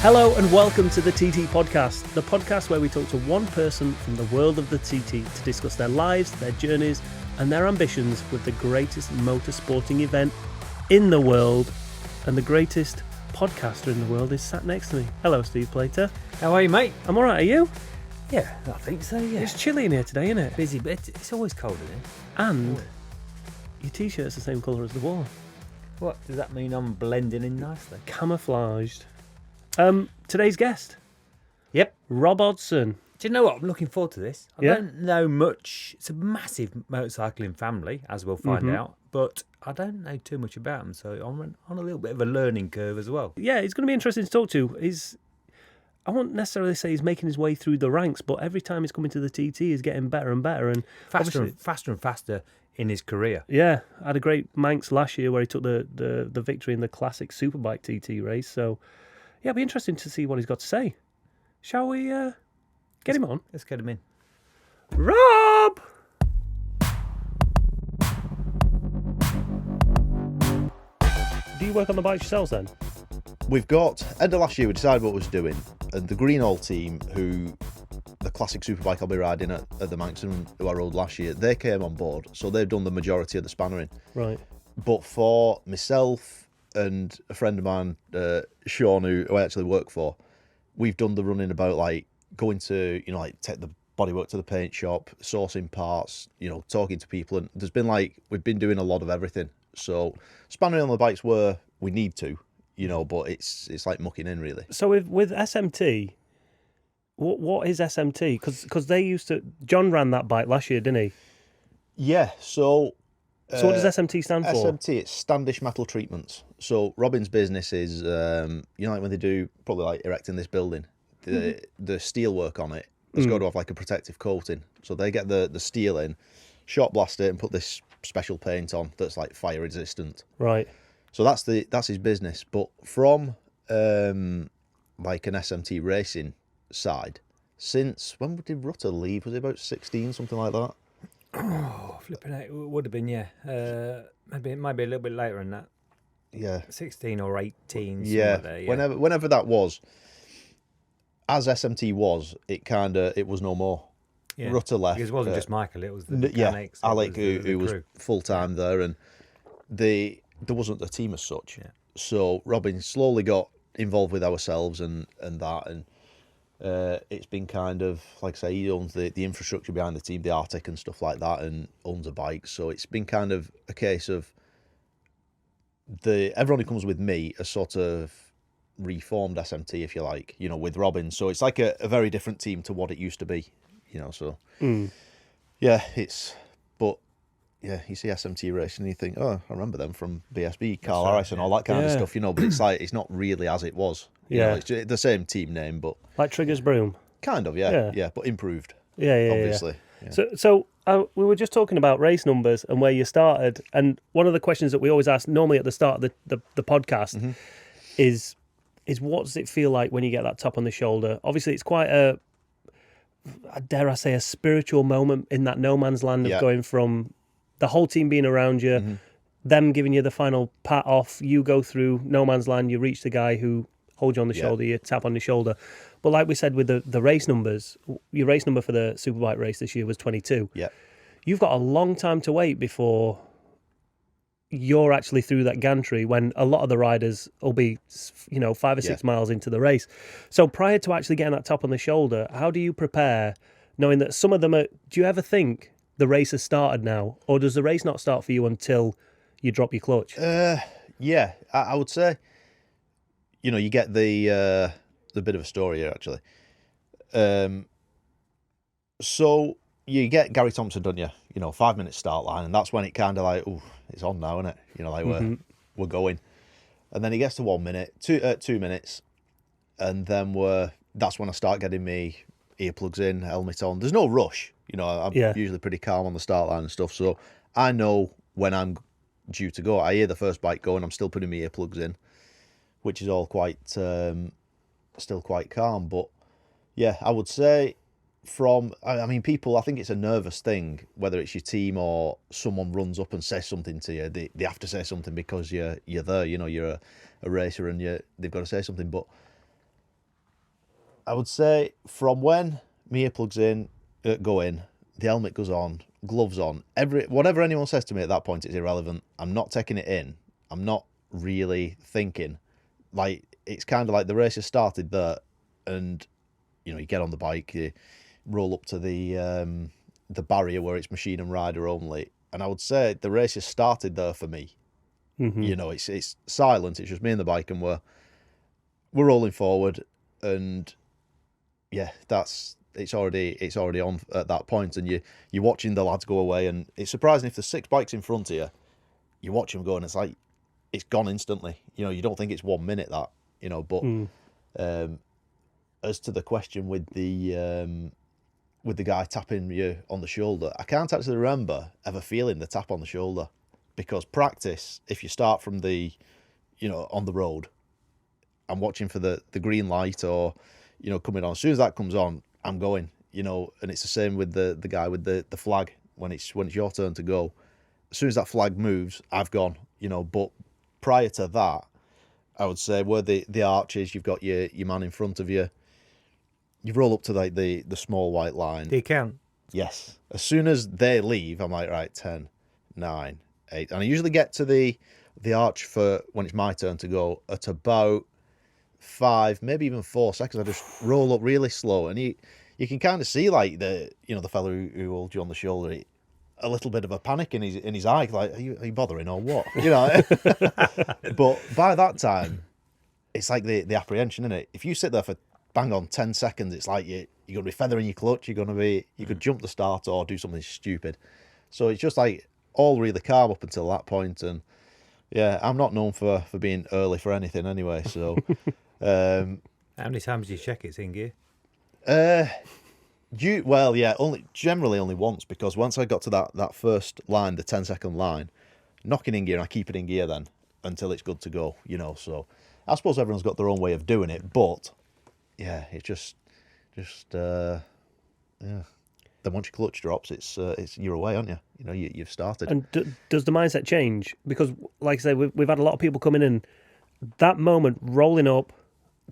Hello and welcome to the TT Podcast, the podcast where we talk to one person from the world of the TT to discuss their lives, their journeys and their ambitions with the greatest motorsporting event in the world. And the greatest podcaster in the world is sat next to me. Hello, Steve Plater. How are you, mate? I'm alright, are you? Yeah, I think so, yeah. It's chilly in here today, isn't it? Busy, but it's always cold in here. And your t-shirt's the same colour as the wall. What, does that mean I'm blending in nicely? Camouflaged. Today's guest. Yep. Rob Hodson. Do you know what? I'm looking forward to this. I Yeah? don't know much. It's a massive motorcycling family, as we'll find out, but I don't know too much about them, so I'm on a little bit of a learning curve as well. Yeah, it's going to be interesting to talk to. I won't necessarily say he's making his way through the ranks, but every time he's coming to the TT, he's getting better and better. And Faster and faster in his career. Yeah, had a great Manx last year where he took the victory in the classic Superbike TT race. So, yeah, it'll be interesting to see what he's got to say. Shall we get him on? Let's get him in. Rob! Do you work on the bikes yourselves then? We've got, end of last year, we decided what we was doing, and the Greenall team, who the classic Superbike I'll be riding at the Manxon, who I rode last year, they came on board, so they've done the majority of the spannering. Right. But for myself and a friend of mine, Sean, who I actually work for, we've done the running about, like, going to, take the bodywork to the paint shop, sourcing parts, talking to people, and there's been, we've been doing a lot of everything. So spannering on the bikes where we need to, but it's like mucking in, really. So with SMT, what is SMT? Because they used to... John ran that bike last year, didn't he? Yeah, so... So what does SMT stand for? SMT, it's Standish Metal Treatments. So Robin's business is, like when they do, probably like erecting this building, the steel work on it has got to have like a protective coating. So they get the steel in, shot blast it and put this special paint on that's like fire resistant. Right. So that's his business. But from like an SMT racing side, since, when did Rutter leave? Was it about 16, something like that? Oh, flipping out. It would have been, yeah. Maybe it might be a little bit later than that. Yeah. 16 or 18. Yeah. There, yeah. Whenever that was, as SMT was, it was no more. Yeah. Rutter left. Because it wasn't just Michael, it was the mechanics. Alec, the who was crew. full-time there, and there wasn't a team as such. Yeah. So Robin slowly got involved with ourselves and that, and it's been kind of, like I say, he owns the infrastructure behind the team, the Arctic and stuff like that, and owns a bike. So it's been kind of a case of everyone who comes with me has sort of reformed SMT, if you like, with Robin. So it's like a very different team to what it used to be, so yeah, but yeah, you see SMT racing and you think, oh, I remember them from BSB, Carl Harris and all that kind of stuff, but it's like, it's not really as it was. It's the same team name, but... Like Trigger's Broom? Kind of, yeah, but improved. Yeah, obviously. Yeah. Yeah. So we were just talking about race numbers and where you started, and one of the questions that we always ask normally at the start of the podcast is what does it feel like when you get that tap on the shoulder? Obviously, it's quite dare I say, a spiritual moment in that no man's land of going from the whole team being around you, them giving you the final pat off, you go through no man's land, you reach the guy who holds you on the shoulder, you tap on the shoulder. But like we said with the race numbers, your race number for the Superbike race this year was 22. Yeah. You've got a long time to wait before you're actually through that gantry, when a lot of the riders will be, 5 or 6 miles into the race. So prior to actually getting that tap on the shoulder, how do you prepare, knowing that some of them are... Do you ever think the race has started now, or does the race not start for you until you drop your clutch? Yeah, I would say, you get the bit of a story here, actually. So you get Gary Thompson, don't you? 5 minute start line, and that's when it kind of like, oh, it's on now, isn't it? We're going. And then he gets to 1 minute, 2 minutes, and then that's when I start getting me earplugs in, helmet on. There's no rush, I'm usually pretty calm on the start line and stuff, so I know when I'm due to go. I hear the first bike go and I'm still putting my earplugs in, which is all quite still quite calm. But yeah, I would say people, I think it's a nervous thing, whether it's your team or someone runs up and says something to you. They have to say something because you're there, you're a racer, and they've got to say something. But I would say from when my earplugs go in, the helmet goes on, gloves on, whatever anyone says to me at that point is irrelevant. I'm not taking it in. I'm not really thinking. Like, it's kind of like the race has started there, and you get on the bike, you roll up to the barrier where it's machine and rider only, and I would say the race has started there for me. It's silent. It's just me and the bike, and we're rolling forward, and yeah, it's already on at that point, and you're watching the lads go away, and it's surprising if there's 6 bikes in front of you, you watch them go, and it's like it's gone instantly. You don't think it's 1 minute that, but as to the question with the guy tapping you on the shoulder, I can't actually remember ever feeling the tap on the shoulder, because practice, if you start from the on the road, I'm watching for the green light or coming on. As soon as that comes on, I'm going, and it's the same with the guy with the flag when it's your turn to go. As soon as that flag moves, I've gone, but prior to that, I would say where the arches, you've got your man in front of you, you roll up to like the small white line. Do you count? Yes. As soon as they leave, I'm like, right, 10, 9, 8. And I usually get to the arch for when it's my turn to go at about 5, maybe even 4 seconds. I just roll up really slow, and you can kind of see like the fellow who holds you on the shoulder, a little bit of a panic in his eye, like, are you bothering or what? But by that time, it's like the apprehension, isn't it? If you sit there for bang on 10 seconds, it's like you're going to be feathering your clutch. You could jump the start or do something stupid. So it's just like all really calm up until that point. And yeah, I'm not known for being early for anything anyway. So how many times do you check it's in gear? Generally only once, because once I got to that first line, the 10-second line, knocking in gear, and I keep it in gear then until it's good to go. So I suppose everyone's got their own way of doing it, but yeah, it's just Then once your clutch drops, it's you're away, aren't you? You've started. And does the mindset change? Because, like I say, we've had a lot of people coming in. That moment, rolling up,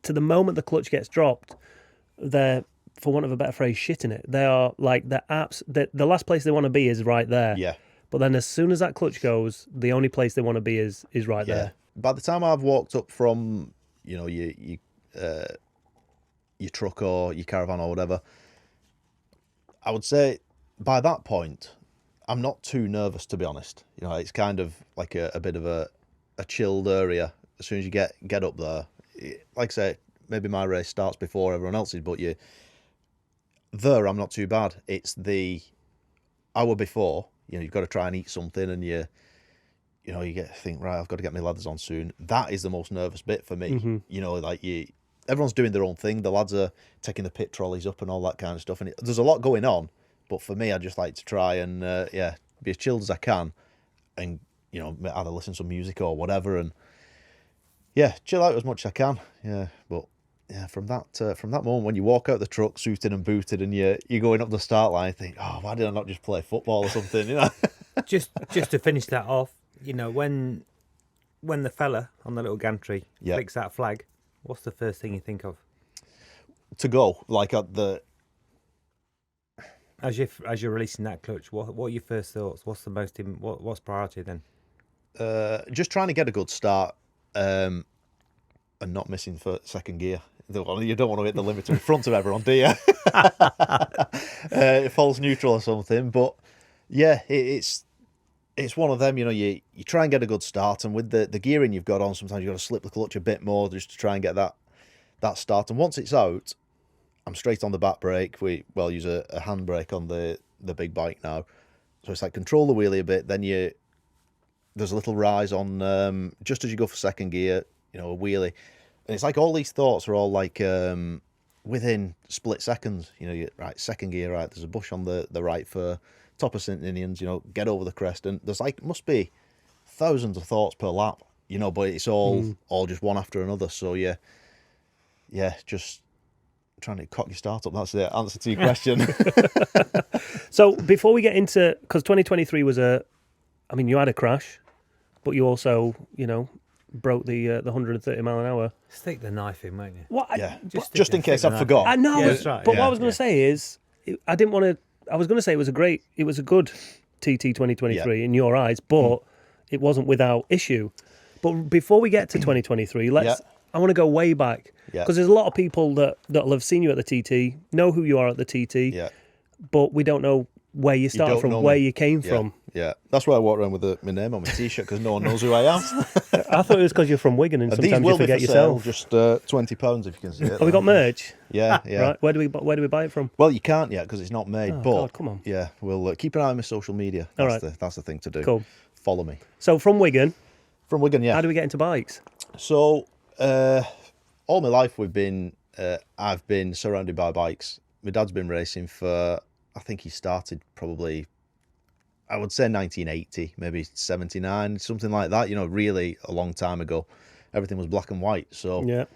to the moment the clutch gets dropped, they're, for want of a better phrase, shitting it. They are like the last place they want to be is right there. Yeah. But then as soon as that clutch goes, the only place they want to be is right there. By the time I've walked up from your truck or your caravan or whatever, I would say by that point I'm not too nervous, to be honest. It's kind of like a bit of a chilled area. As soon as you get up there, like I say, maybe my race starts before everyone else's, but I'm not too bad. It's the hour before, you've got to try and eat something, and you get to think, right, I've got to get my leathers on soon. That is the most nervous bit for me. Mm-hmm. Everyone's doing their own thing. The lads are taking the pit trolleys up and all that kind of stuff, and there's a lot going on. But for me, I just like to try and be as chilled as I can, and either listen to some music or whatever, and chill out as much as I can. But from that moment when you walk out the truck suited and booted, and you're going up the start line, I think, oh, why did I not just play football or something? Just to finish that off, when the fella on the little gantry flicks that flag, what's the first thing you think of? To go, like at the... As you're releasing that clutch, what are your first thoughts? What's what's priority then? Just trying to get a good start, and not missing for second gear. You don't want to hit the limiter in front of everyone, do you? False neutral or something. But yeah, it's one of them. You try and get a good start, and with the gearing you've got on, sometimes you've got to slip the clutch a bit more just to try and get that start. And once it's out, I'm straight on the back brake. We use a handbrake on the big bike now, so it's like control the wheelie a bit. Then there's a little rise on just as you go for second gear, a wheelie, and it's like all these thoughts are all like within split seconds. Right, second gear, right, there's a bush on the right for top of St. Ninians, get over the crest, and there's must be thousands of thoughts per lap, but it's all just one after another. So just trying to cock your start up. That's the answer to your question. So before we get into, because 2023 was you had a crash, but you also, broke the 130 mile an hour. Stick the knife in, won't you? What? Yeah, Just just stick in case the I knife. forgot. I know, Yeah, that's right, but yeah, what I was going to say is, I didn't want to. I was going to say it was a good TT 2023 in your eyes, but it wasn't without issue. But before we get to 2023, I want to go way back because there's a lot of people that'll have seen you at the TT, know who you are at the TT, but we don't know where you started from, where you came from. Yeah, that's why I walk around with my name on my t-shirt because no one knows who I am. I thought it was because you're from Wigan and These sometimes will you forget be for sale, yourself. just £20 if you can see it. Have we got merch? Yeah. Right. Where do we buy it from? Well, you can't yet because it's not made. Oh, but God, come on. Yeah, we'll keep an eye on my social media. All That's right. that's the thing to do. Cool. Follow me. So from Wigan, Wigan, yeah. how do we get into bikes? So all my life I've been surrounded by bikes. My dad's been racing for, I think he started probably, I would say 1980, maybe 79, something like that. Really a long time ago. Everything was black and white. So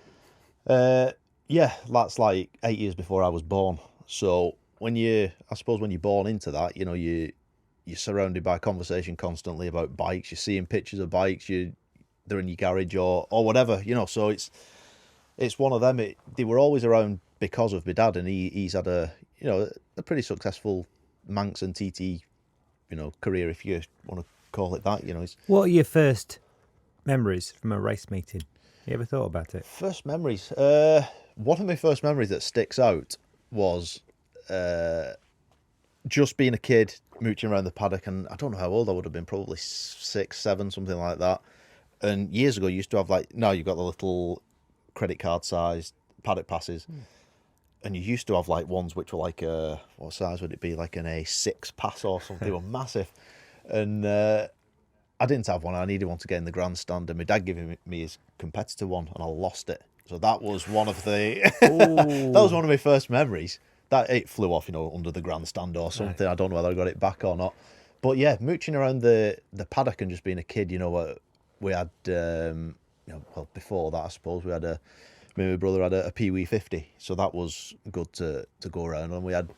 that's like 8 years before I was born. So I suppose when you're born into that, you're surrounded by conversation constantly about bikes. You're seeing pictures of bikes. They're in your garage or whatever. So it's one of them. They were always around because of my dad, and he's had a pretty successful Manx and TT career, if you want to call it that. What are your first memories from a race meeting? You ever thought about it? First memories. One of my first memories that sticks out was just being a kid mooching around the paddock, and I don't know how old I would have been, probably 6, 7, something like that. And years ago, you used to have now you've got the little credit card sized paddock passes. And you used to have ones which were what size would it be? Like an A6 pass or something. They were massive. And I didn't have one. I needed one to get in the grandstand. And my dad gave me his competitor one, and I lost it. So that was one of the that was one of my first memories. That it flew off, under the grandstand or something. Right. I don't know whether I got it back or not. But yeah, mooching around the paddock and just being a kid, we had before that I suppose we had me and my brother had a Pee Wee 50, so that was good to go around, and we had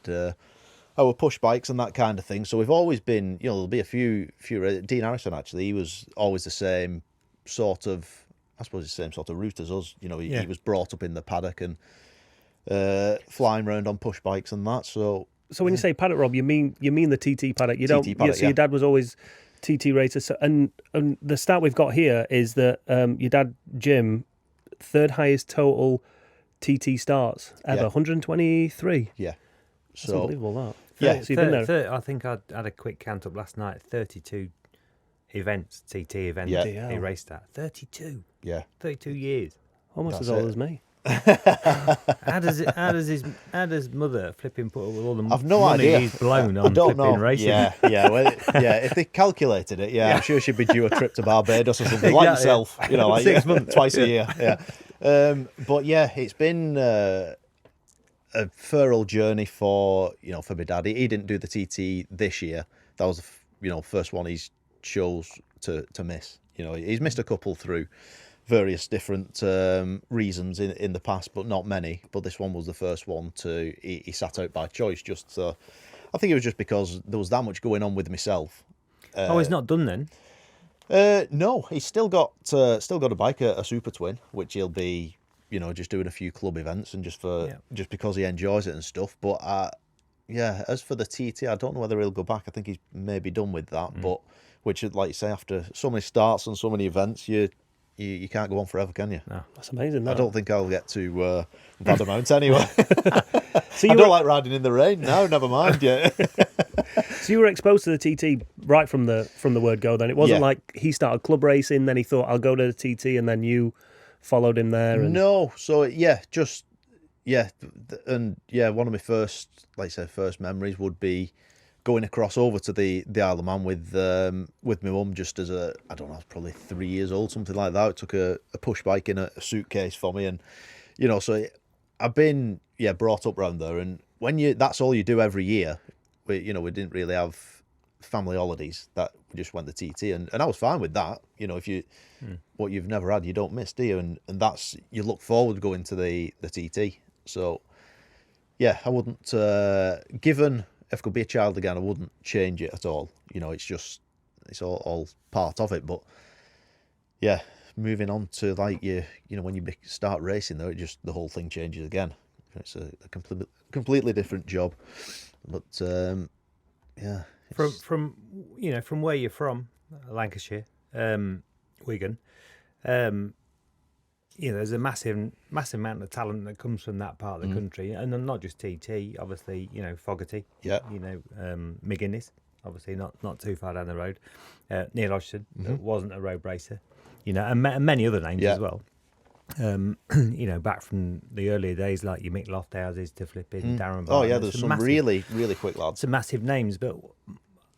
our push bikes and that kind of thing. So we've always been, there'll be a few. Dean Harrison actually, he was always the same sort of, I suppose, the same sort of route as us. He was brought up in the paddock and flying around on push bikes and that. So when you say paddock, Rob, you mean the TT paddock? You don't. Paddock, so your dad was always TT racer. So, and the stat we've got here is that your dad Jim, third highest total TT starts ever, 123. Yeah, that's unbelievable. That. Yeah, so you've been there. I think I had a quick count up last night. 32 events, TT events. He raced at 32. Yeah, 32 years. Almost as old as me. How does mother flipping put all the I've no money idea. he's blown on don't flipping know. racing? If they calculated it, I'm sure she'd be due a trip to Barbados or something like yourself. 6 months, twice a year. Yeah, but yeah, it's been a fair old journey for my dad. He didn't do the TT this year. That was the first one he's chose to miss. He's missed a couple through various different reasons in the past, but not many. But this one was the first one he sat out by choice. Just I think it was just because there was that much going on with myself. He's not done then? No, he's still got a bike, a Super Twin, which he'll be just doing a few club events and just because he enjoys it and stuff. But as for the TT, I don't know whether he'll go back. I think he's maybe done with that. But which, like you say, after so many starts and so many events, you can't go on forever, can you? No, that's amazing. I don't think I'll get to that amount anyway. So I don't like riding in the rain. No, never mind. Yeah. So you were exposed to the TT right from the word go. Then it wasn't like he started club racing, then he thought I'll go to the TT, and then you followed him there. And... No, so one of my first memories would be going across over to the Isle of Man with my mum, just as I don't know, I was probably 3 years old, something like that. It took a push bike in a suitcase for me, and so I've been brought up round there, and when that's all you do every year. We didn't really have family holidays. That we just went to TT, and I was fine with that. If what you've never had, you don't miss, do you? And that's, you look forward to going to the TT. So I wouldn't given. If I could be a child again, I wouldn't change it at all. It's all part of it. But moving on to like when you start racing though, the whole thing changes again. It's a completely different job. But yeah, From where you're from, Lancashire, Wigan, there's a massive amount of talent that comes from that part of the country, and then not just TT, obviously, Fogarty, McGuinness, obviously not too far down the road, Neil Hodgson, that wasn't a road racer, and many other names as well. Back from the earlier days, like your Mick Lofthouses to flipping Darren Barton. Oh yeah, there's some really, really quick lads. Some massive names, but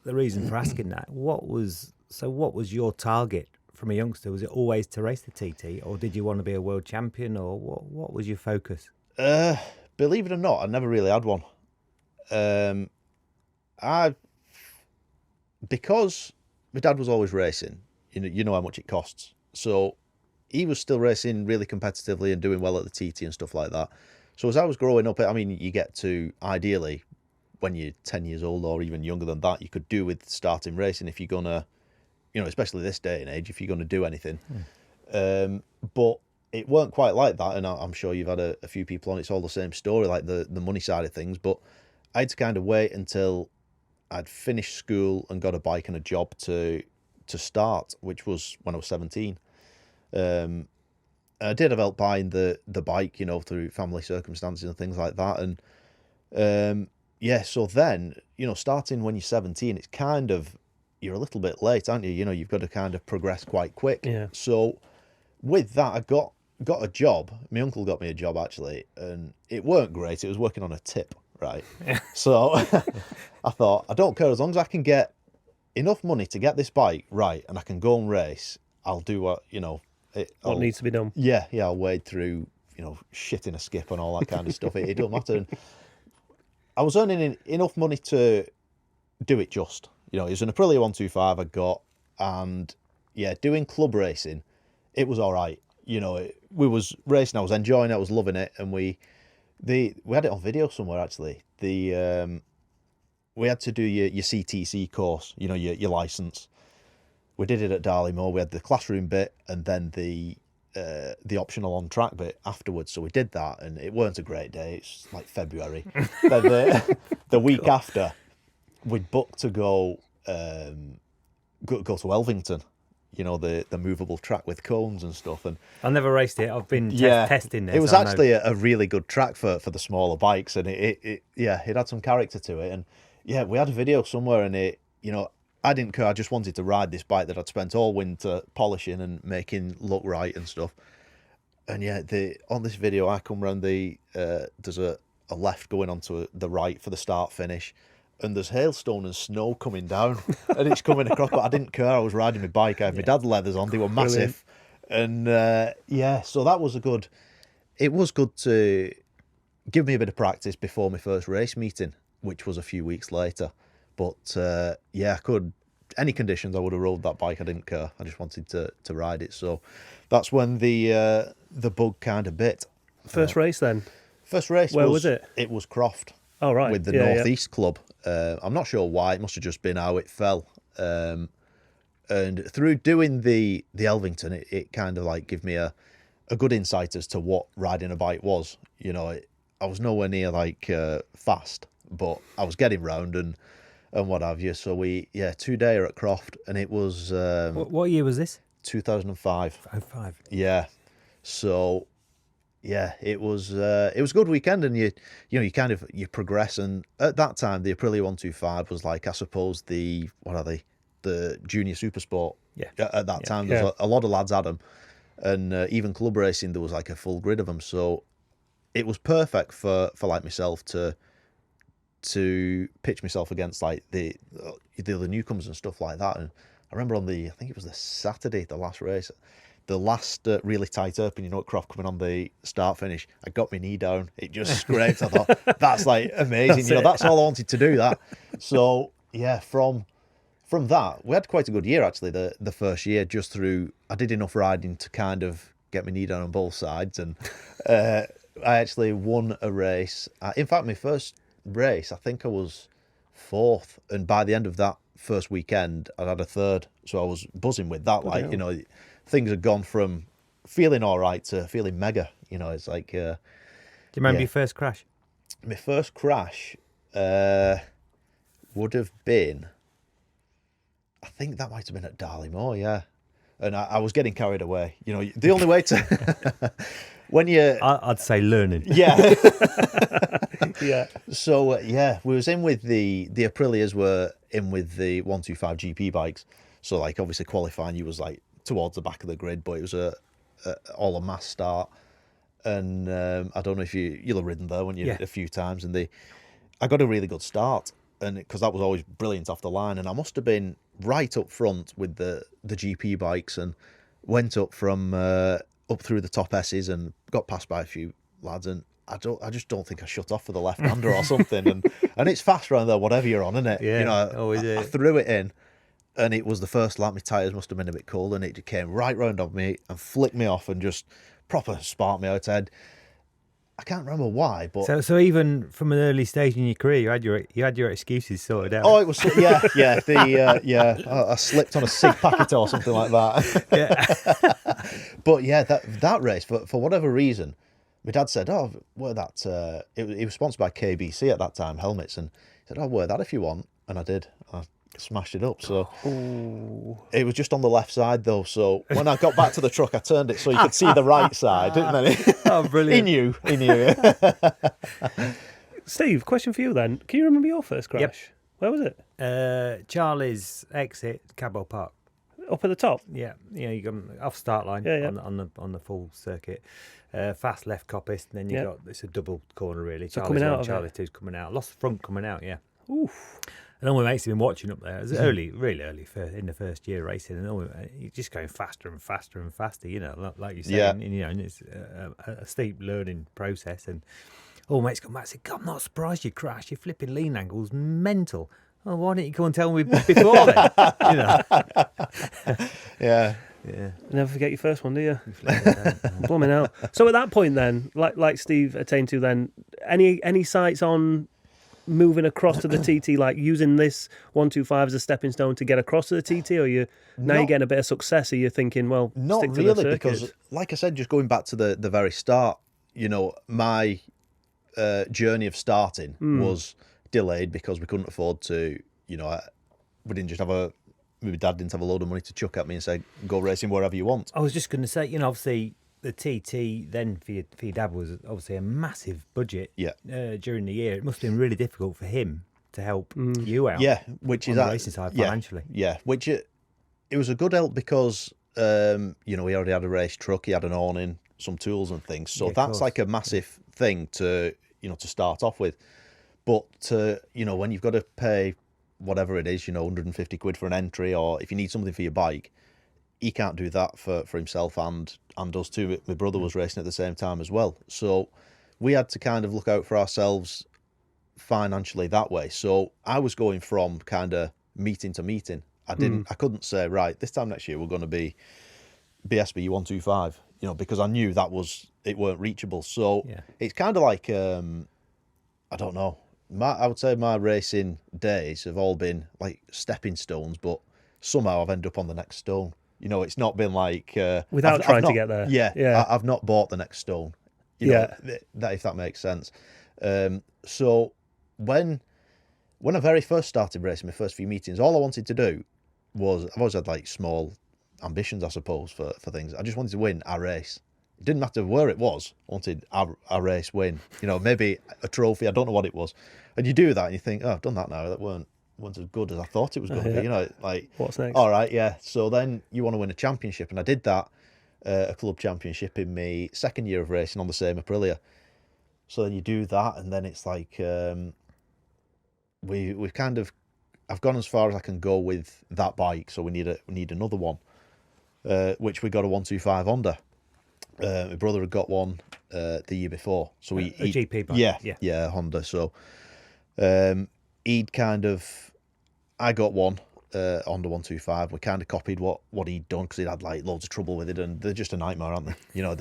the reason for asking that, what was your target from a youngster? Was it always to race the TT, or did you want to be a world champion, or what was your focus? Believe it or not, I never really had one. Because my dad was always racing, you know how much it costs. So he was still racing really competitively and doing well at the TT and stuff like that. So as I was growing up, I mean, you get to, ideally, when you're 10 years old or even younger than that, you could do with starting racing if you're going to, especially this day and age, if you're going to do anything. But it weren't quite like that, and I'm sure you've had a few people on, it's all the same story, like the money side of things. But I had to kind of wait until I'd finished school and got a bike and a job to start, which was when I was 17. I did have help buying the bike, through family circumstances and things like that. And so then, starting when you're 17, it's kind of, you're a little bit late, aren't you? You've got to kind of progress quite quick. Yeah. So with that, I got a job. My uncle got me a job, actually, and it weren't great. It was working on a tip, right? So I thought, I don't care, as long as I can get enough money to get this bike right and I can go and race, I'll do what needs to be done. Yeah, I'll wade through, shit in a skip and all that kind of stuff. It don't matter. And I was earning enough money to do it just. It was an Aprilia 125 I got, and doing club racing, it was all right. We was racing, I was enjoying it, I was loving it, and we had it on video somewhere actually. We had to do your CTC course, your license. We did it at Darley Moor. We had the classroom bit and then the optional on track bit afterwards. So we did that, and it weren't a great day. It's like February. Then the week after, we'd booked to go to Elvington. The movable track with cones and stuff. And I never raced it. I've been testing this. It was actually a really good track for the smaller bikes, and it had some character to it. And we had a video somewhere, and I didn't care. I just wanted to ride this bike that I'd spent all winter polishing and making look right and stuff. And on this video, I come round there's a left going onto the right for the start finish, and there's hailstone and snow coming down, and it's coming across. But I didn't care. I was riding my bike. I had my dad's leathers on. They were massive, and so that was it was good to give me a bit of practice before my first race meeting, which was a few weeks later. But I could, any conditions, I would have rode that bike. I didn't care. I just wanted to ride it. So that's when the bug kind of bit. First race then? First race. Where was it? It was Croft. Oh, right. With the North East Club. I'm not sure why. It must have just been how it fell. And through doing the Elvington, it kind of like gave me a good insight as to what riding a bike was. I was nowhere near like fast, but I was getting round and what have you. So 2-dayer at Croft, and it was what year was this? 2005. 05. Yeah. So it was a good weekend, and you kind of progress. And at that time, the Aprilia 125 was like, I suppose, the junior super sport. Yeah. At that time, there was a lot of lads had them, and even club racing, there was like a full grid of them. So it was perfect for like myself to pitch myself against like the newcomers and stuff like that. And I remember I think it was the Saturday, the last race, the last really tight open, at Croft, coming on the start finish, I got my knee down. It just scraped. I thought, that's like amazing. That's all I wanted to do, that. So from that, we had quite a good year actually. The first year, just through, I did enough riding to kind of get my knee down on both sides, and I actually won a race. In fact, my first race, I think I was 4th, and by the end of that first weekend, I'd had a 3rd. So I was buzzing with that. things had gone from feeling all right to feeling mega. You know, it's like. Do you remember your first crash? My first crash would have been. I think that might have been at Darley Moor, yeah. And I was getting carried away. You know, the only way to when you, I'd say learning. yeah, Yeah. So we was in with the Aprilias were in with the 125 GP bikes. So like obviously qualifying, you was like towards the back of the grid, but it was all a mass start. And I don't know if you'll have ridden there when you a few times, and I got a really good start, and because that was always brilliant off the line, and I must have been right up front with the GP bikes, and went up from up through the top S's and got passed by a few lads, and I just don't think I shut off for the left hander or something, and it's fast around there whatever you're on, isn't it? Yeah, you know, always I threw it in, and it was the first lap. My tyres must have been a bit cold, and it came right round on me and flicked me off and just proper sparked me out head. I can't remember why, but so even from an early stage in your career, you had your excuses sorted out. oh, it was I slipped on a sick packet or something like that. Yeah. But yeah, that race for whatever reason, my dad said, "Oh, wear that." It was sponsored by KBC at that time, helmets, and he said, "Oh, wear that if you want," and I did. I smashed it up. So it was just on the left side though. So when I got back to the truck, I turned it so you could see the right side, didn't I? Oh, brilliant! He knew. Steve, question for you then. Can you remember your first crash? Yep. Where was it? Charlie's exit, Cabot Park. Up at the top. Yeah, you got off start line on the full circuit. Fast left coppice, and then you got it's a double corner really. So Charlie's coming out one, of Charlie it. two's coming out. Lost the front coming out. Yeah. Oof. And all my mates have been watching up there. It was really early in the first year racing, and you're just going faster and faster and faster. You know, like you say, and it's a steep learning process. And all mates come back and say, "God, I'm not surprised you crashed. Your flipping lean angle's mental." Oh, why didn't you come and tell me before then? You know. Yeah. Never forget your first one, do you? Blooming hell. So at that point then, like Steve attained to then, any sights on moving across to the TT, like using this 125 as a stepping stone to get across to the TT, or you're getting a bit of success, or you're thinking, well, not stick to really, the because like I said, just going back to the very start, you know, my journey of starting was delayed because we couldn't afford to, you know, we didn't just have my dad didn't have a load of money to chuck at me and say, go racing wherever you want. I was just going to say, you know, obviously the TT then for your dad was obviously a massive budget. Yeah. During the year, it must have been really difficult for him to help you out. Yeah, which on is the racing side financially. Yeah, which it was a good help because you know, he already had a race truck, he had an awning, some tools and things. So that's like a massive thing to start off with. But you know, when you've got to pay whatever it is, you know, 150 quid for an entry, or if you need something for your bike, he can't do that for himself and us too. My brother was racing at the same time as well. So we had to kind of look out for ourselves financially that way. So I was going from kind of meeting to meeting. I couldn't say, right, this time next year we're going to be BSB 125, you know, because I knew it weren't reachable. So it's kind of like, I don't know. I would say my racing days have all been like stepping stones, but somehow I've ended up on the next stone. You know, it's not been like without trying to get there. Yeah. I've not bought the next stone. You know, that if that makes sense. So when I very first started racing, my first few meetings, all I wanted to do was, I've always had like small ambitions, I suppose, for things. I just wanted to win a race. It didn't matter where it was. I wanted a race win. You know, maybe a trophy. I don't know what it was. And you do that and you think, oh, I've done that now. That weren't as good as I thought it was going to be. You know, like, what's next? All right, yeah. So then you want to win a championship. And I did that, a club championship in my second year of racing on the same Aprilia. So then you do that, and then it's like we've kind of, I've gone as far as I can go with that bike. So we need another one, which we got a 125 Honda. My brother had got one the year before, so a GP bike. Yeah, Honda. So he'd kind of, I got one Honda 125. We kind of copied what he'd done because he'd had like loads of trouble with it, and they're just a nightmare, aren't they? You know,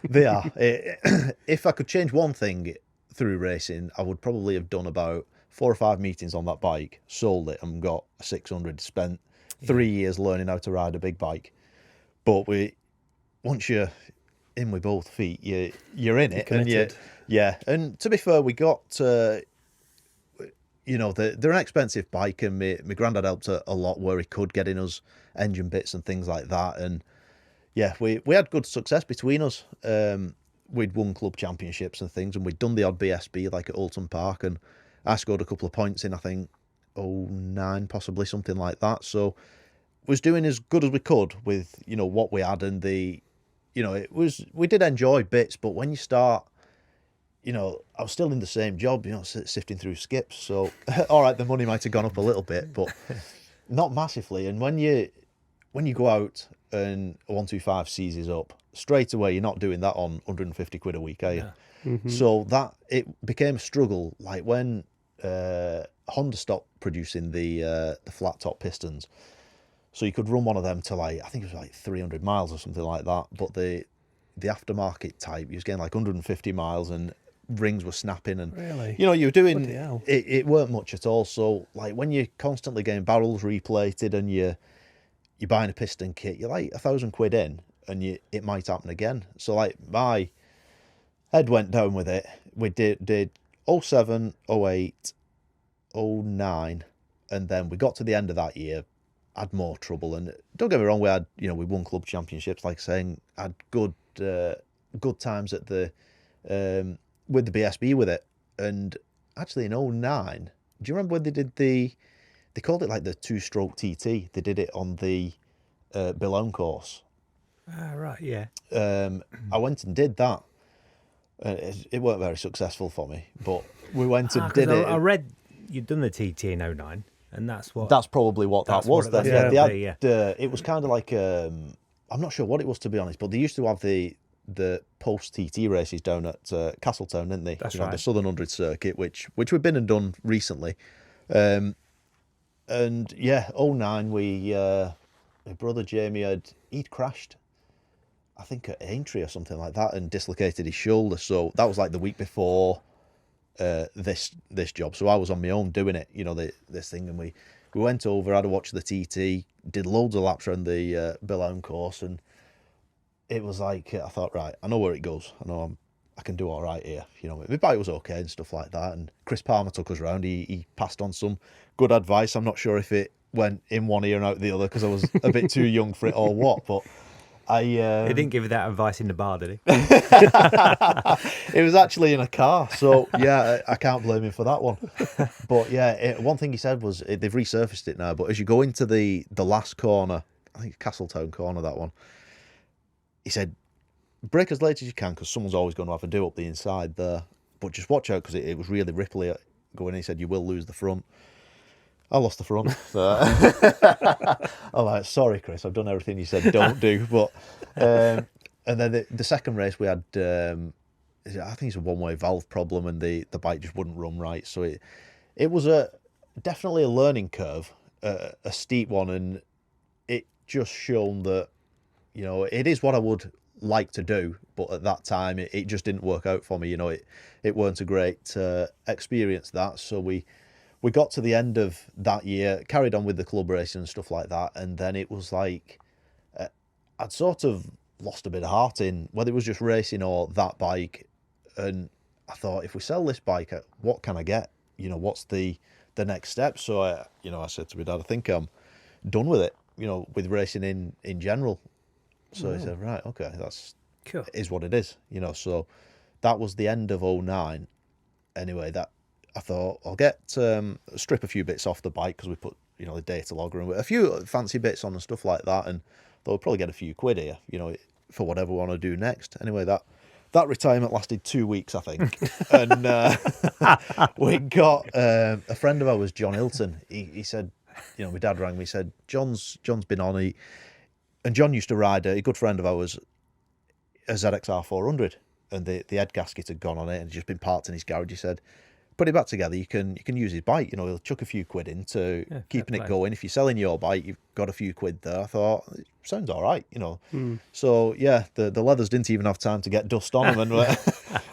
they are. If I could change one thing through racing, I would probably have done about 4 or 5 meetings on that bike, sold it, and got a 600. Spent 3 years learning how to ride a big bike. But once you're in with both feet, you're in it, committed. And to be fair, we got they're an expensive bike, and my granddad helped a lot where he could get in us engine bits and things like that, and we had good success between us. We'd won club championships and things, and we'd done the odd BSB like at Oulton Park, and I scored a couple of points in, I think, 09, possibly something like that. So was doing as good as we could with what we had, and we did enjoy bits, but when you start, I was still in the same job, sifting through skips. So all right, the money might have gone up a little bit, but not massively. And when you go out and a 125 seizes up straight away, you're not doing that on 150 quid a week, are you? Yeah. Mm-hmm. So that it became a struggle. Like when Honda stopped producing the flat top pistons, so you could run one of them to I think it was 300 miles or something like that. But the aftermarket type, you was getting 150 miles, and rings were snapping, and Really? you were doing Bloody hell. it weren't much at all. So when you're constantly getting barrels replated and you're buying a piston kit, you're 1,000 quid in, and it might happen again. So my head went down with it. We did 07, 08, 09, and then we got to the end of that year, had more trouble. And don't get me wrong, we had we won club championships, like saying, had good times at the with the BSB with it. And actually in 09, do you remember when they did they called it the 2-stroke TT? They did it on the Boulogne course. Ah, right, yeah. I went and did that. It weren't very successful for me, but we went and 'Cause did it. I read you'd done the TT in 09, and that's probably what that that's was. what Then it- they yeah, had, it was kind of I'm not sure what it was, to be honest, but they used to have the post TT races down at Castletown, didn't they? That's The right. Southern 100 circuit, which we've been and done recently. And 09, my brother Jamie he'd crashed, I think at Aintree or something like that, and dislocated his shoulder. So that was the week before this job. So I was on my own doing it, this thing, and we went over, had a watch of the TT, did loads of laps around the Boulogne course, and it was I thought, right, I know where it goes. I know I can do all right here. My bike was okay and stuff like that. And Chris Palmer took us round. He passed on some good advice. I'm not sure if it went in one ear and out the other because I was a bit too young for it or what, but He didn't give you that advice in the bar, did he? it was actually in a car, so I can't blame him for that one. But one thing he said was they've resurfaced it now, but as you go into the last corner, I think Castletown corner, that one, he said brake as late as you can because someone's always going to have a do up the inside there, but just watch out because it was really ripply going in. He said you will lose the front. I lost the front. So. I'm sorry, Chris, I've done everything you said don't do. But and then the second race we had, I think it's a one-way valve problem, and the bike just wouldn't run right. So it was definitely a learning curve, a steep one, and it just shown that it is what I would like to do, but at that time it just didn't work out for me. It weren't a great experience that. So we got to the end of that year, carried on with the club racing and stuff like that, and then it was I'd sort of lost a bit of heart in whether it was just racing or that bike. And I thought, if we sell this bike, what can I get? What's the next step? So I said to my dad, I think I'm done with it, with racing in general. So he said, right, okay, that's Cool. is what it is, So that was the end of 09. Anyway, that I thought I'll strip a few bits off the bike because we put the data logger and a few fancy bits on and stuff like that, and they'll probably get a few quid here, for whatever we want to do next. Anyway, that retirement lasted 2 weeks, I think, and we got a friend of ours, John Hilton. He said, my dad rang me. He said, John's been on. And John used to ride a good friend of ours, a ZXR 400, and the head gasket had gone on it and just been parked in his garage. He said, put it back together, you can use his bike, he'll chuck a few quid into keeping it going. If you're selling your bike, you've got a few quid there. I thought, it sounds all right, So the leathers didn't even have time to get dust on them, and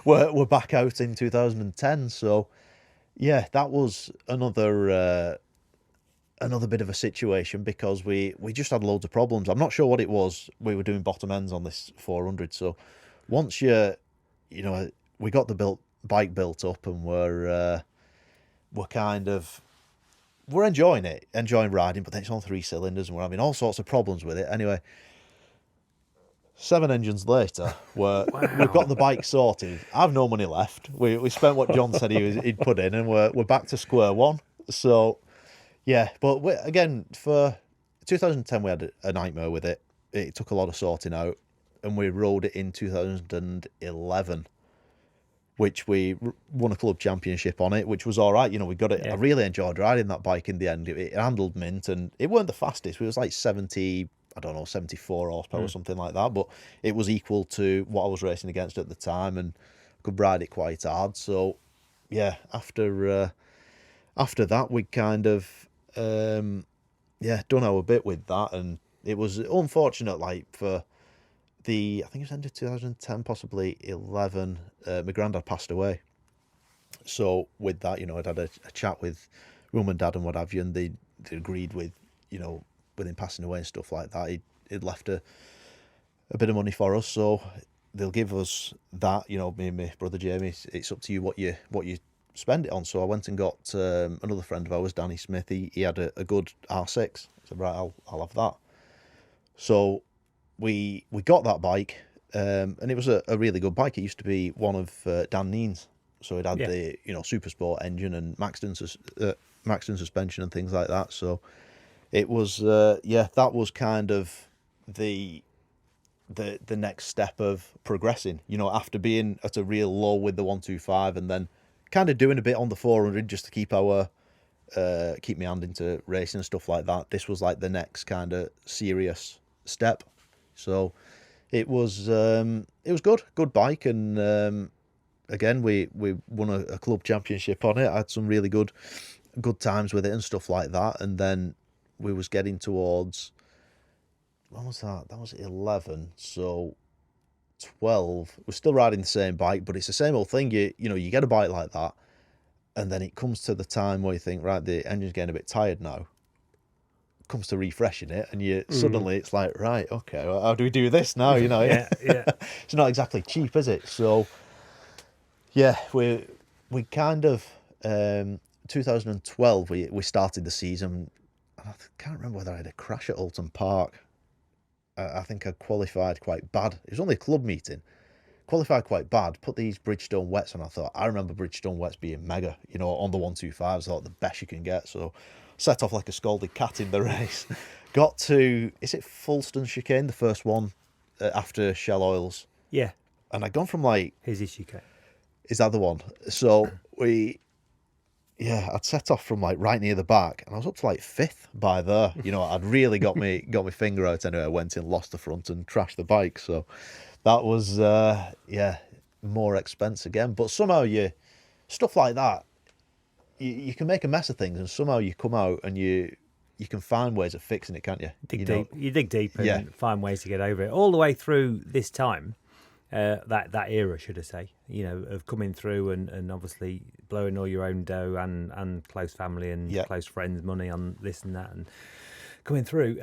we're back out in 2010. So that was another another bit of a situation because we just had loads of problems. I'm not sure what it was. We were doing bottom ends on this 400. So once we got the bike built up and we're enjoying it, enjoying riding, but then it's on 3 cylinders and we're having all sorts of problems with it. Anyway, 7 engines later, we've got the bike sorted. I've no money left. We spent what John said he'd put in, and we're back to square one. So, yeah, but again, for 2010, we had a nightmare with it. It took a lot of sorting out, and we rode it in 2011, which we won a club championship on it, which was all right. We got it. Yeah. I really enjoyed riding that bike in the end. It handled mint, and it weren't the fastest. It was like 74 horsepower or something like that, but it was equal to what I was racing against at the time, and could ride it quite hard. So, yeah, after that, we kind of done our bit with that, and it was unfortunate. Like for I think it was end of 2010, possibly 11. My granddad passed away, so with that, I'd had a chat with mum and dad and what have you, and they agreed with with him passing away and stuff like that, he'd left a bit of money for us, so they'll give us that. Me and my brother Jamie, it's up to you what you spend it on. So I went and got another friend of ours, Danny Smith. He had a good R6. I said, right, I'll have that. So we got that bike, and it was a really good bike. It used to be one of Dan Neen's, so it had the Super Sport engine and Maxton suspension and things like that. So it was that was kind of the next step of progressing, after being at a real low with the 125 and then kind of doing a bit on the 400 just to keep me hand into racing and stuff like that. This was like the next kind of serious step. So it was good bike, and again we won a club championship on it. I had some really good times with it and stuff like that, and then we was getting towards, when was that? That was 11. So 12, we're still riding the same bike, but it's the same old thing. You get a bike like that, and then it comes to the time where you think, right, the engine's getting a bit tired now. It comes to refreshing it, and suddenly it's like, right, okay, well, how do we do this now? Yeah. It's not exactly cheap, is it? So yeah, we kind of 2012 we started the season. I can't remember whether I had a crash at Alton Park. I think I qualified quite bad. It was only a club meeting. Qualified quite bad. Put these Bridgestone wets on. I remember Bridgestone wets being mega, on the 125s. I thought the best you can get. So set off like a scalded cat in the race. Got to, is it Fulston chicane, the first one after Shell Oils? Yeah. And I'd gone from like... Here's his chicane. Is that the one? So I'd set off from like right near the back, and I was up to like 5th by there. I'd really got my finger out anyway. I went in, lost the front, and trashed the bike. So that was more expense again. But somehow stuff like that, you can make a mess of things, and somehow you come out and you can find ways of fixing it, can't you? You dig deep and find ways to get over it. All the way through this time, that era, should I say, of coming through and obviously blowing all your own dough and close family and close friends' money on this and that, and coming through.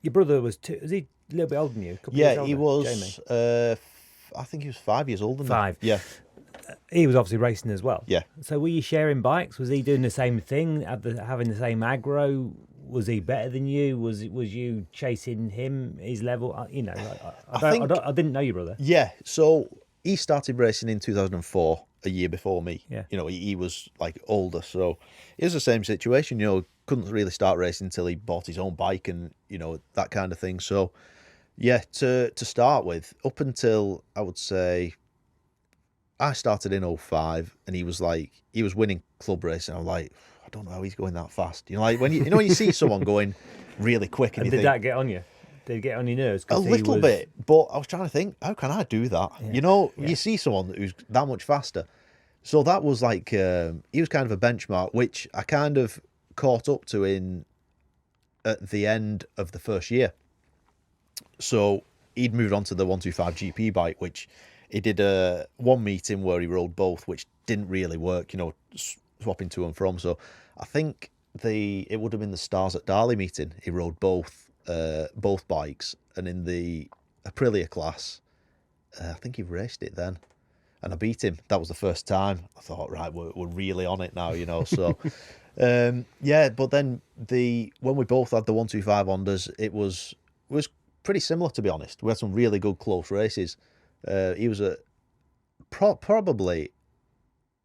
Your brother was he a little bit older than you? A couple years older, he was. Jamie? I think he was 5 years older than me. 5. Yeah. He was obviously racing as well. Yeah. So were you sharing bikes? Was he doing the same thing, having the same aggro? Was he better than you? Was you chasing him, his level? I didn't know your brother. Yeah, so he started racing in 2004, a year before me. Yeah. He was like older, so it was the same situation. Couldn't really start racing until he bought his own bike and that kind of thing. So yeah, to start with, up until I would say I started in 05, and he was winning club racing. I'm like, I don't know how he's going that fast. When you see someone going really quick, and did that get on you? Did it get on your nerves? A little bit, but I was trying to think, how can I do that? Yeah. You see someone who's that much faster. So that was like, he was kind of a benchmark, which I kind of caught up to at the end of the first year. So he'd moved on to the 125 GP bike, which he did one meeting where he rode both, which didn't really work, swapping to and from. So I think it would have been the Stars at Darley meeting. He rode both bikes, and in the Aprilia class, I think he raced it then, and I beat him. That was the first time. I thought, right, we're really on it now, So, But then when we both had the 125 Hondas, it was pretty similar, to be honest. We had some really good close races. He was probably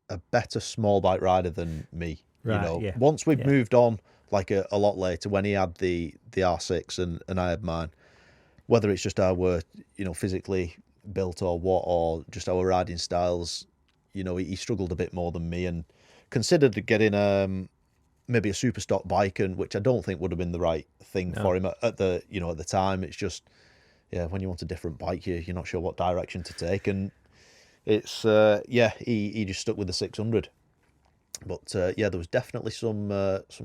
a better small bike rider than me. Right, Once we'd moved on, like a lot later, when he had the R6 and I had mine, whether it's just how we're, physically built or what, or just our riding styles, he struggled a bit more than me, and considered getting maybe a super stock bike, and which I don't think would have been the right thing for him at the time. It's just, when you want a different bike, you're not sure what direction to take, and it's he just stuck with the 600. But there was definitely some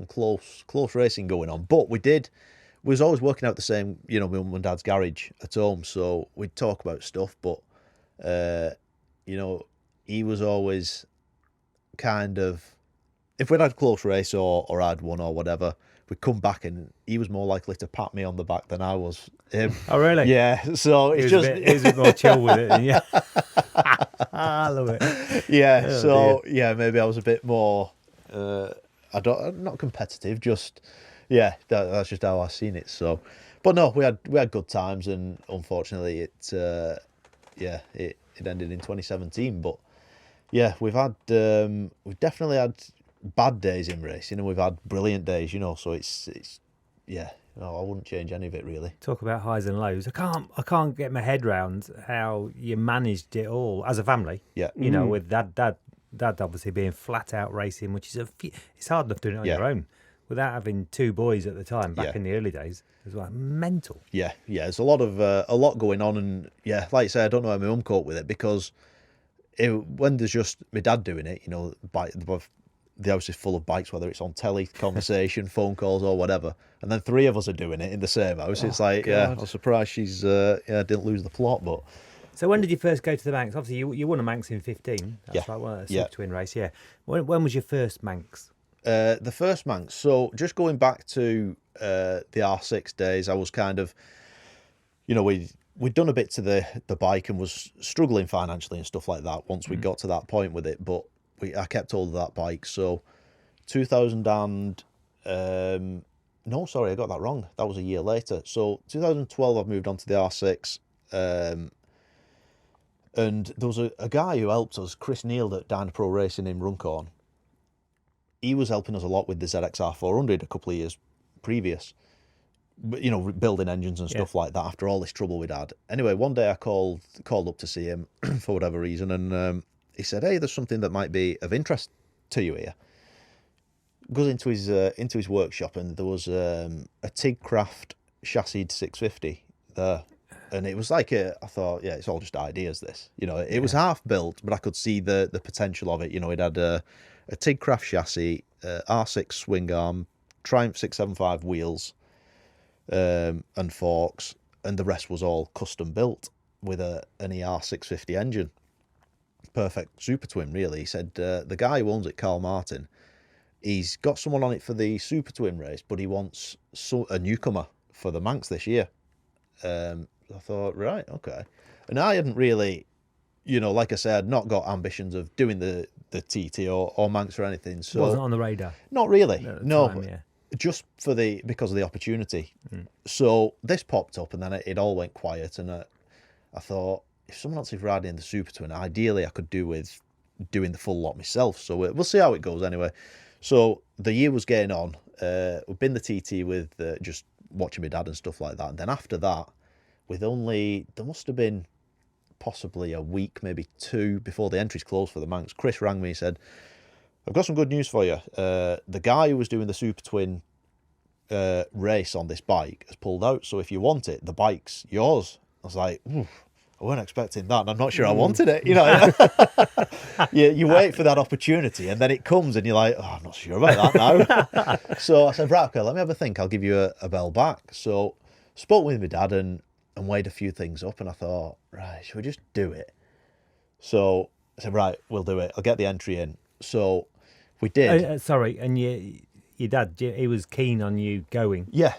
close racing going on. But we was always working out the same, my mum and dad's garage at home, so we'd talk about stuff. But he was always kind of, if we'd had a close race or I'd won or whatever, we'd come back and he was more likely to pat me on the back than I was him. Oh, really? Yeah. So it's he was a bit more chill with it. Yeah. I love it. Yeah. Oh, dear. Maybe I was a bit more. I'm not competitive. Just that's just how I seen it. So, but no, we had good times, and unfortunately, it ended in 2017. But we've definitely had bad days in racing, and we've had brilliant days. So it's I wouldn't change any of it, really. Talk about highs and lows. I can't get my head round how you managed it all as a family. Yeah. With dad obviously being flat out racing, which is it's hard enough doing it on your own without having two boys at the time back in the early days. It was like mental. Yeah. There's a lot going on, and like I say, I don't know how my mum coped with it, because when there's just my dad doing it, the house is full of bikes, whether it's on telly, conversation, phone calls, or whatever. And then three of us are doing it in the same house. It's like, God. I'm surprised she's didn't lose the plot. But so when did you first go to the Manx? Obviously, you won a Manx in 15. That's right, a super twin race. Yeah. When was your first Manx? The first Manx. So just going back to the R6 days, I was kind of, we'd done a bit to the bike and was struggling financially and stuff like that once we got to that point with it. But I kept hold of that bike. So 2000 and no, sorry, I got that wrong. That was a year later. So 2012, I've moved on to the R6. And there was a guy who helped us, Chris Neal at Dyna Pro Racing in Runcorn. He was helping us a lot with the ZXR 400 a couple of years previous. But, building engines and stuff like that after all this trouble we'd had. Anyway, one day I called up to see him for whatever reason, and he said, "Hey, there's something that might be of interest to you here." Goes into his workshop, and there was a Tigcraft chassis 650 there, and it was like I thought, it's all just ideas. This, it was half built, but I could see the potential of it. It had a Tigcraft chassis, R6 swing arm, Triumph 675 wheels, and forks, and the rest was all custom built with an ER 650 engine. Perfect super twin, really. He said the guy who owns it, Carl Martin, he's got someone on it for the super twin race, but he wants a newcomer for the Manx this year. I thought, right, okay. And I hadn't really, like I said, not got ambitions of doing the TT or Manx or anything. So wasn't on the radar. Not really. No. Time, just because of the opportunity. So this popped up, and then it all went quiet, and I thought, if someone else is riding the super twin, ideally I could do with doing the full lot myself. So we'll see how it goes anyway. So the year was getting on. We've been the TT with just watching my dad and stuff like that. And then after that, there must have been possibly a week, maybe two, before the entries closed for the Manx. Chris rang me and said, "I've got some good news for you. The guy who was doing the super twin race on this bike has pulled out. So if you want it, the bike's yours." I was like, "Ooh, I weren't expecting that, and I'm not sure I wanted it." You wait for that opportunity, and then it comes, and you're like, "Oh, I'm not sure about that now." So I said, "Right, okay, let me have a think. I'll give you a bell back." So spoke with my dad and weighed a few things up, and I thought, right, should we just do it? So I said, right, we'll do it. I'll get the entry in. So we did. Sorry, and you your dad, he was keen on you going. Yeah.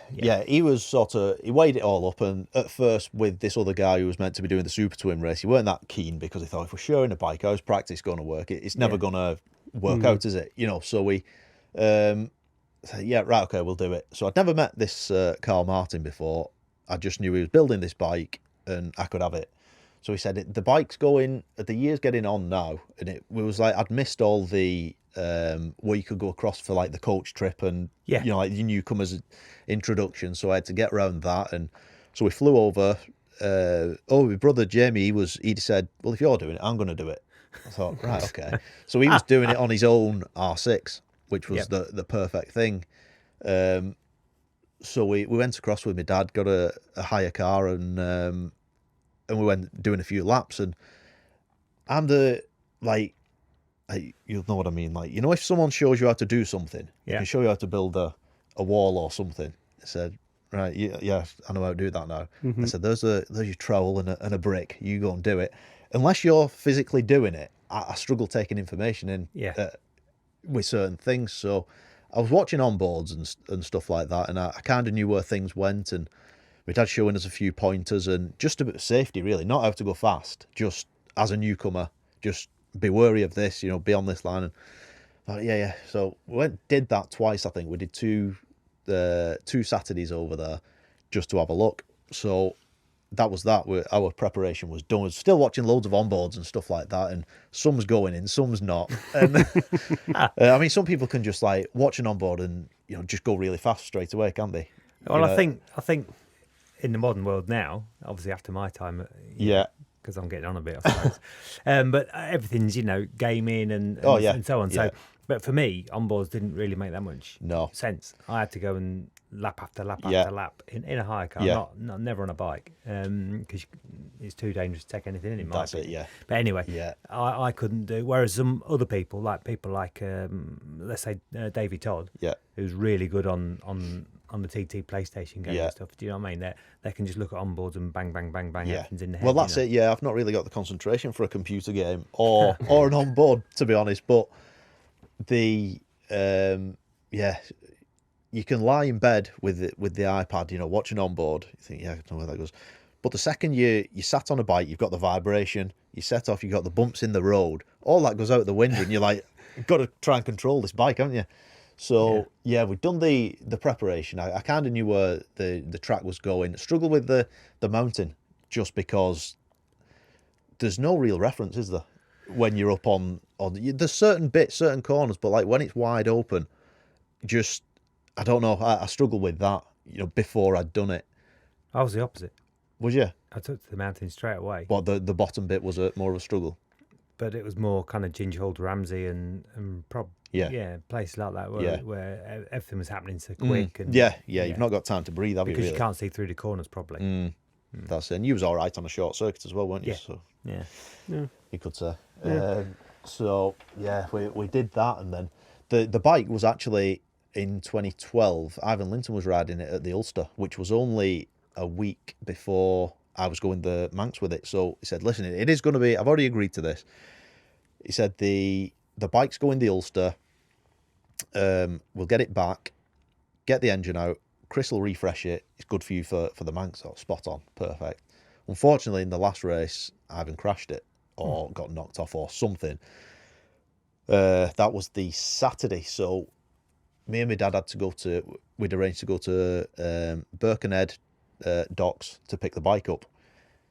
He was he weighed it all up, and at first with this other guy who was meant to be doing the Super Twin race, he weren't that keen because he thought, if we're sharing a bike, how's practice going to work? It's never going to work out, is it? So we said, yeah, right, okay, we'll do it. So I'd never met this Carl Martin before. I just knew he was building this bike and I could have it. So he said, the bike's going, the year's getting on now. And it was like, I'd missed all the, where you could go across for like the coach trip and, like the newcomers introduction. So I had to get around that. And so we flew over. My brother Jamie, he'd said, well, if you're doing it, I'm going to do it. I thought, right, okay. So he was doing it on his own R6, which was the perfect thing. So we went across with my dad, got a hire car, and we went doing a few laps. And I'm you'll know what I mean. Like, if someone shows you how to do something, they can show you how to build a wall or something. I said, right, yeah, I know how to do that now. I said, there's your trowel and a brick. You go and do it. Unless you're physically doing it, I struggle taking information in with certain things. So I was watching onboards and stuff like that, and I kind of knew where things went, and my dad showing us a few pointers, and just a bit of safety, really, not how to go fast, just as a newcomer, just be wary of this, be on this line. And I thought, yeah. So we did that twice, I think. We did two Saturdays over there just to have a look. So that was that. Our preparation was done. I was still watching loads of onboards and stuff like that, and some's going in, some's not. And I mean, some people can just like watch an onboard and just go really fast straight away, can't they? Well, I think in the modern world now, obviously after my time, because I'm getting on a bit, I suppose. But everything's gaming and so on. So, but for me, onboards didn't really make that much sense. I had to go and lap after lap after lap in a hire car, never on a bike, because it's too dangerous to take anything in. That's it, yeah. But anyway, I couldn't do. Whereas some other people, like let's say Davey Todd, who's really good on the TT PlayStation game and stuff. Do you know what I mean? They can just look at onboards and bang, bang, bang, bang, everything's in the head. Well, that's it. Yeah, I've not really got the concentration for a computer game or an onboard, to be honest. But you can lie in bed with the iPad, watching onboard. You think, I don't know where that goes. But the second you sat on a bike, you've got the vibration. You set off, you've got the bumps in the road. All that goes out the window, and you're like, you've got to try and control this bike, haven't you? So we've done the preparation. I kind of knew where the track was going. Struggle with the mountain just because there's no real reference, is there? When you're up on there's certain bits, certain corners, but like when it's wide open, just I don't know. I struggled with that, before I'd done it. I was the opposite. Was you? I took to the mountain straight away. What, the bottom bit was more of a struggle? But it was more kind of Gingerhold, Ramsey and places like that where everything was happening so quick. And you've not got time to breathe, have you? Because you can't see through the corners properly. That's it. And you was all right on a short circuit as well, weren't you? Yeah. So, you could say. We did that, and then the bike was actually in 2012. Ivan Linton was riding it at the Ulster, which was only a week before I was going the Manx with it. So he said, listen, it is going to be, I've already agreed to this. He said the bike's going the Ulster. We'll get it back, get the engine out. Chris will refresh it. It's good for you for the Manx. Oh, spot on. Perfect. Unfortunately, in the last race, Ivan crashed it or got knocked off or something. That was the Saturday. So me and my dad we'd arranged to go to Birkenhead docks to pick the bike up.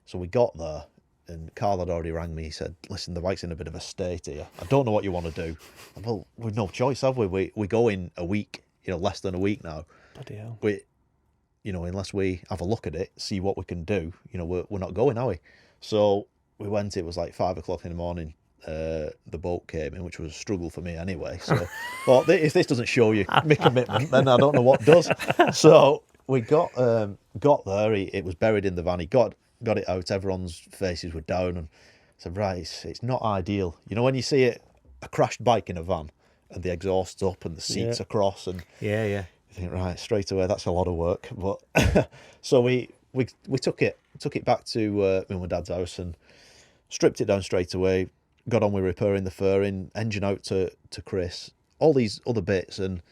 So we got there, and Carl had already rang me. He said, listen, the bike's in a bit of a state here. I don't know what you want to do. Well, we've no choice, have we? We go in a week, less than a week now. Bloody hell. Unless we have a look at it, see what we can do, we're not going, are we? So we went, it was like 5 o'clock in the morning. The boat came in, which was a struggle for me anyway. So, but if this doesn't show you my commitment, then I don't know what does. So we got there. It was buried in the van. He got it out. Everyone's faces were down, and I said, right, it's not ideal. When you see a crashed bike in a van, and the exhaust's up and the seats across, and you think, right, straight away, that's a lot of work. But so we took it back to my dad's house and stripped it down straight away. Got on with repairing the fairing, engine out to Chris, all these other bits, and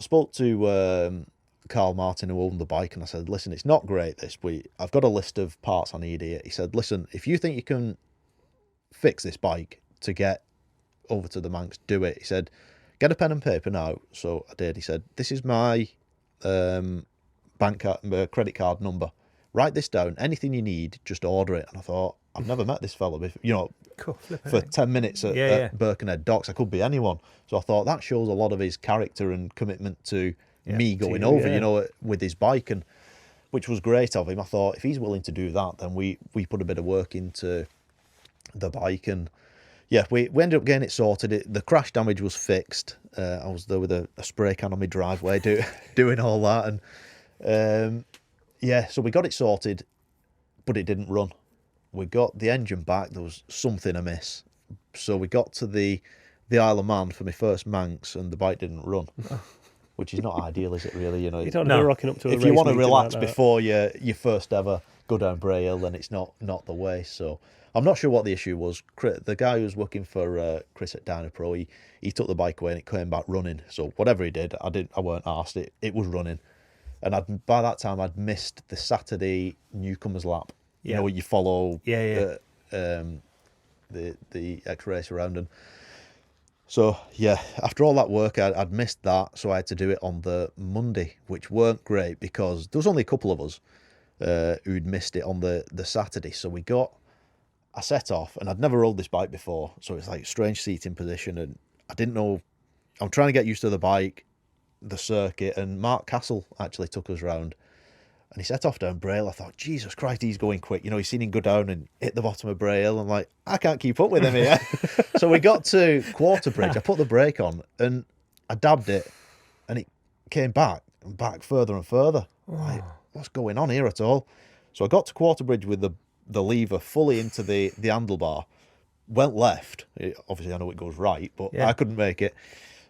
spoke to Carl Martin, who owned the bike, and I said, listen, it's not great, this. I've got a list of parts I need here. He said, listen, if you think you can fix this bike to get over to the Manx, do it. He said, get a pen and paper now. So I did. He said, this is my bank card, credit card number. Write this down. Anything you need, just order it. And I thought, I've never met this fella before. You know, Cool, for 10 minutes at Birkenhead Docks, I could be anyone. So I thought that shows a lot of his character and commitment to me going over, you know, with his bike, and which was great of him. I thought, if he's willing to do that, then we put a bit of work into the bike, and yeah, we ended up getting it sorted. The crash damage was fixed. I was there with a spray can on my driveway doing all that, and so we got it sorted, but it didn't run. We got the engine back. There was something amiss, so we got to the Isle of Man for my first Manx, and the bike didn't run. Which is not ideal, is it, really? You know, you don't know, rocking up to a if race you want to relax like before your first ever go down Bray Hill, then it's not the way. So I'm not sure what the issue was. The guy who was working for Chris at Dynapro, he took the bike away and it came back running. So whatever he did, I weren't asked. It was running, and by that time I'd missed the Saturday newcomers lap. You know, where you follow the X-race around, and so, after all that work, I'd missed that, so I had to do it on the Monday, which weren't great because there was only a couple of us who'd missed it on the Saturday. So I set off, and I'd never rode this bike before, so it's like strange seating position, and I didn't know. I'm trying to get used to the bike, the circuit, and Mark Castle actually took us round. And he set off down Bray Hill. I thought, Jesus Christ, he's going quick. You know, he's seen him go down and hit the bottom of Bray Hill. I'm like, I can't keep up with him here. So we got to Quarterbridge. I put the brake on and I dabbed it, and it came back and back further and further. Like, what's going on here at all? So I got to Quarterbridge with the lever fully into the handlebar, went left. Obviously, I know it goes right, but I couldn't make it.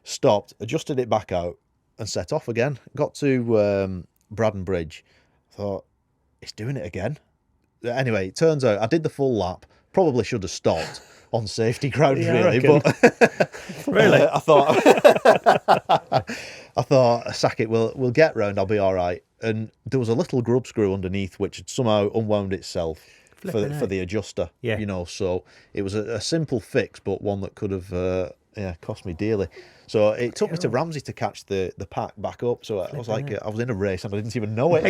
Stopped, adjusted it back out, and set off again. Got to Braddon Bridge. Thought, it's doing it again. Anyway, it turns out I did the full lap. Probably should have stopped on safety grounds, really. But really, I thought, sack it. We'll get round. I'll be all right. And there was a little grub screw underneath which had somehow unwound itself for the adjuster. Yeah. You know, so it was a simple fix, but one that could have cost me dearly. So it took me to Ramsey to catch the pack back up. So I was like, I was in a race and I didn't even know it.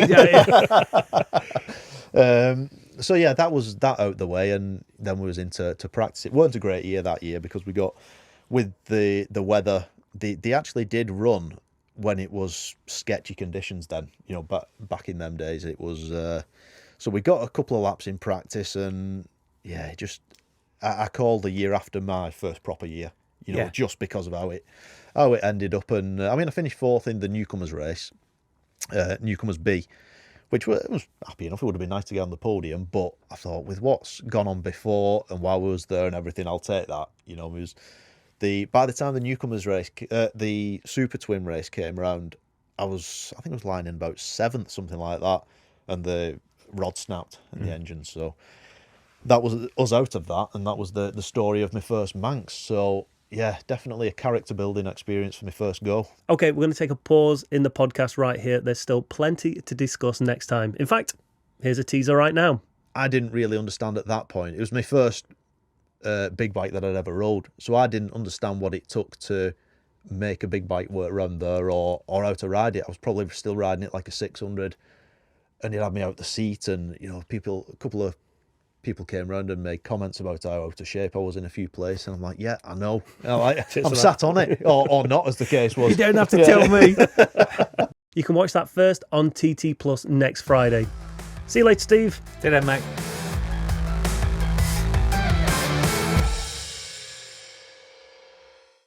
So that was that out the way, and then we was into practice. It weren't a great year that year because we got, with the weather, they actually did run when it was sketchy conditions then. You know, back in them days it was. So we got a couple of laps in practice, and I called the year after my first proper year. You know, just because of how it ended up. And I finished fourth in the newcomers race, newcomers B, which was happy enough. It would have been nice to get on the podium, but I thought, with what's gone on before and while we was there and everything, I'll take that. You know, by the time the newcomers race, the Super Twin race came round, I think I was lying in about 7th, something like that, and the rod snapped in the engine. So that was us out of that, and that was the story of my first Manx. So yeah, definitely a character building experience for my first go. Okay, we're going to take a pause in the podcast right here. There's still plenty to discuss next time. In fact, here's a teaser right now. I didn't really understand at that point. It was my first big bike that I'd ever rode, so I didn't understand what it took to make a big bike work around there, or how to ride it. I was probably still riding it like a 600, and it had me out the seat, and you know, a couple of people came round and made comments about how out of shape I was in a few places, and I'm like, yeah, I know. I'm sat on it, or not, as the case was. You don't have to tell me. You can watch that first on TT Plus next Friday. See you later, Steve. See you then, mate.